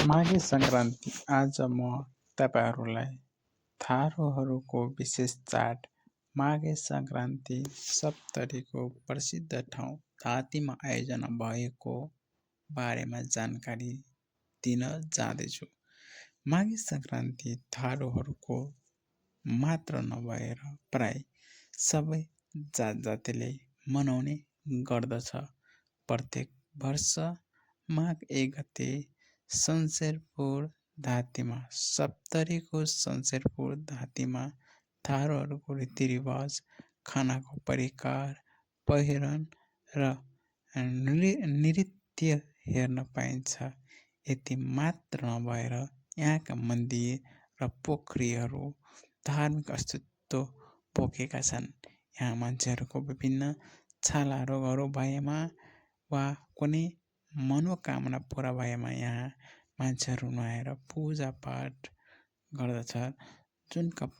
माघे सङ्क्रान्ति आज म तपाईँहरूलाई थारूहरूको विशेष चाड माघे सङ्क्रान्ति सप्तरीको प्रसिद्ध ठाउँ धातीमा आयोजना भएको बारेमा जानकारी दिन जाँदैछु। माघे सङ्क्रान्ति थारूहरूको मात्र नभएर प्राय सबै जातजातिले मनाउने गर्दछ। प्रत्येक वर्ष माघ 1 गते शमशेरपुर धातीमा सप्तरीको शमशेरपुर धातीमा थारूहरूको रीतिरिवाज, खानाको परिकार, पहिरन र नृत्य हेर्न पाइन्छ। यति मात्र नभएर यहाँका मन्दिर र पोखरीहरू धार्मिक अस्तित्व बोकेका छन्। यहाँ मान्छेहरूको विभिन्न छाला रोगहरू भएमा वा कुनै मनोकामना पुरा भएमा यहाँ मान्छेहरू नुहाएर पूजापाठ गर्दछ। जुन कपडा